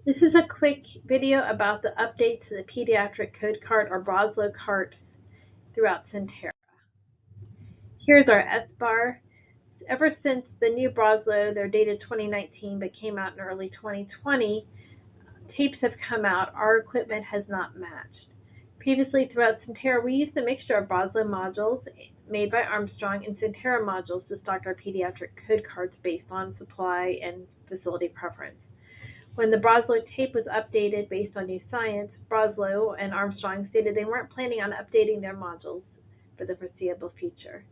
This is a quick video about the updates to the Pediatric Code Cart or Broselow carts throughout Centera. Here's our S-bar. Ever since the new Broselow, they're dated 2019 but came out in early 2020, tapes have come out. Our equipment has not matched. Previously throughout Centera, we used a mixture of Broselow modules made by Armstrong and Centera modules to stock our pediatric code carts based on supply and facility preference. When the Broselow tape was updated based on new science, Broselow and Armstrong stated they weren't planning on updating their modules for the foreseeable future.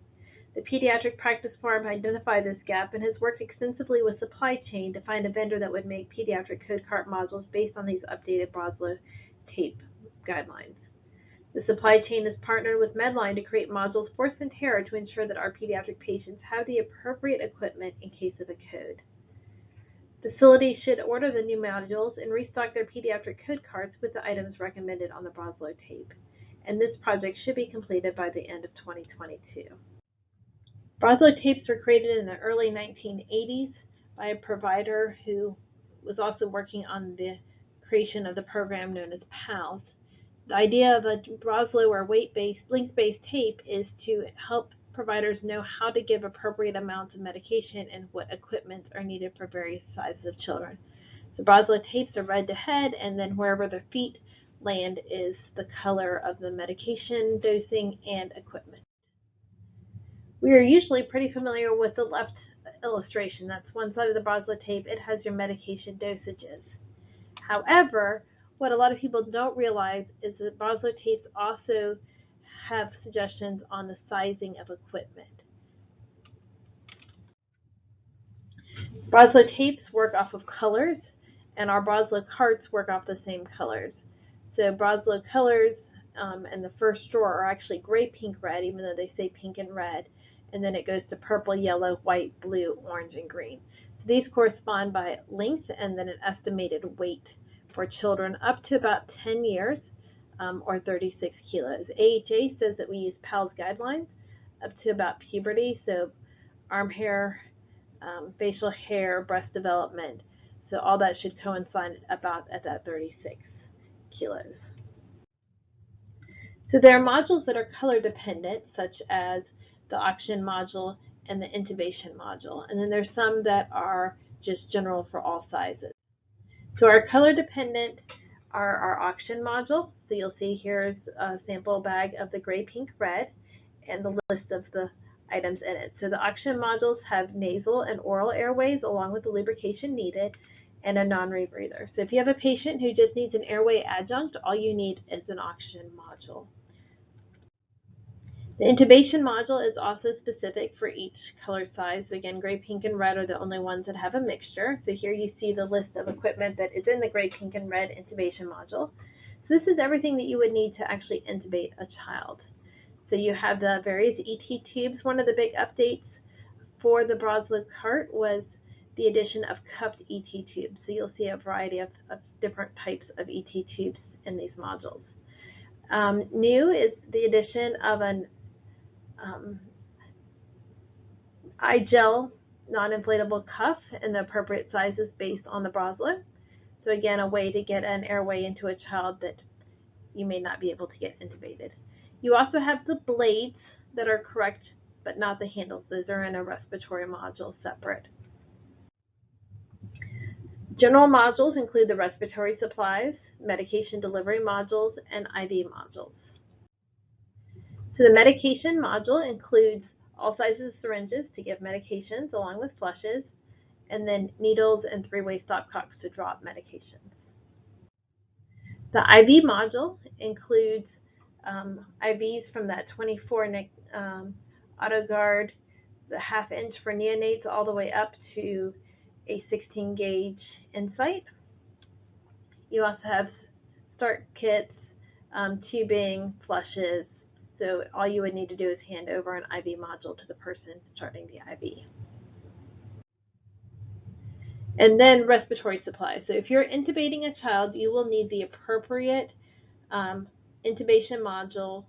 The Pediatric Practice Forum identified this gap and has worked extensively with supply chain to find a vendor that would make pediatric code cart modules based on these updated Broselow tape guidelines. The supply chain has partnered with Medline to create modules for Centera to ensure that our pediatric patients have the appropriate equipment in case of a code. Facilities should order the new modules and restock their pediatric code carts with the items recommended on the Broselow tape, and this project should be completed by the end of 2022. Broselow tapes were created in the early 1980s by a provider who was also working on the creation of the program known as PALS. The idea of a Broselow or weight-based, length-based tape is to help providers know how to give appropriate amounts of medication and what equipment are needed for various sizes of children. The Broselow tapes are read to head, and then wherever their feet land is the color of the medication, dosing, and equipment. We are usually pretty familiar with the left illustration. That's one side of the Broselow tape. It has your medication dosages. However, what a lot of people don't realize is that Broselow tapes also have suggestions on the sizing of equipment. Broselow tapes work off of colors, and our Broselow carts work off the same colors. So Broselow colors in the first drawer are actually gray, pink, red, even though they say pink and red, and then it goes to purple, yellow, white, blue, orange, and green. So these correspond by length and then an estimated weight for children up to about 10 years. Or 36 kilos. AHA says that we use PALS guidelines up to about puberty, so arm hair, facial hair, breast development. So all that should coincide about at that 36 kilos. So there are modules that are color dependent, such as the oxygen module and the intubation module. And then there's some that are just general for all sizes. So our color dependent are our oxygen module. So you'll see here's a sample bag of the gray, pink, red, and the list of the items in it. So the oxygen modules have nasal and oral airways along with the lubrication needed and a non-rebreather. So if you have a patient who just needs an airway adjunct, all you need is an oxygen module. The intubation module is also specific for each color size. So again, gray, pink, and red are the only ones that have a mixture. So here you see the list of equipment that is in the gray, pink, and red intubation module. So this is everything that you would need to actually intubate a child. So you have the various ET tubes. One of the big updates for the Broselow cart was the addition of cupped ET tubes. So you'll see a variety of different types of ET tubes in these modules. New is the addition of an iGel non-inflatable cuff in the appropriate sizes based on the Broselow. So again, a way to get an airway into a child that you may not be able to get intubated. You also have the blades that are correct, but not the handles. Those are in a respiratory module separate. General modules include the respiratory supplies, medication delivery modules, and IV modules. So the medication module includes all sizes of syringes to give medications along with flushes, and then needles and three-way stopcocks to drop medications. The IV module includes IVs from that 24 AutoGuard, the ½ inch for neonates, all the way up to a 16 gauge Insight. You also have start kits, tubing, flushes. So all you would need to do is hand over an IV module to the person starting the IV. And then respiratory supplies. So if you're intubating a child, you will need the appropriate intubation module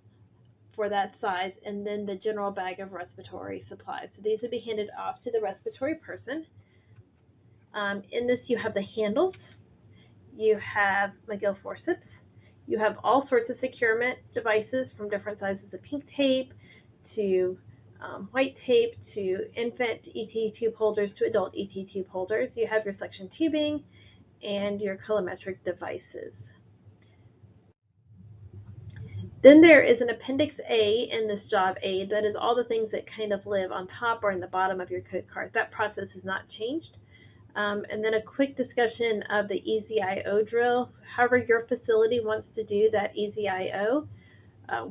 for that size, and then the general bag of respiratory supplies. So these would be handed off to the respiratory person. In this, you have the handles. You have McGill forceps. You have all sorts of securement devices from different sizes of pink tape to white tape to infant ET tube holders to adult ET tube holders. You have your suction tubing and your colorimetric devices. Then there is an Appendix A in this job aid that is all the things that kind of live on top or in the bottom of your code card. That process has not changed. And then a quick discussion of the EZIO drill. However your facility wants to do that EZIO,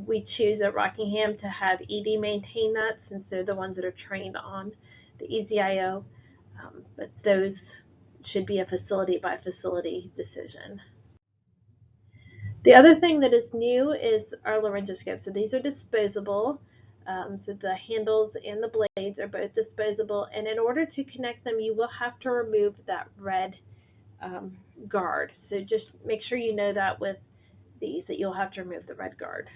we choose at Rockingham to have ED maintain that since they're the ones that are trained on the EZIO, but those should be a facility by facility decision. The other thing that is new is our laryngoscopes. So these are disposable. So the handles and the blades are both disposable, and in order to connect them, you will have to remove that red guard. So just make sure you know that with these, that you'll have to remove the red guard.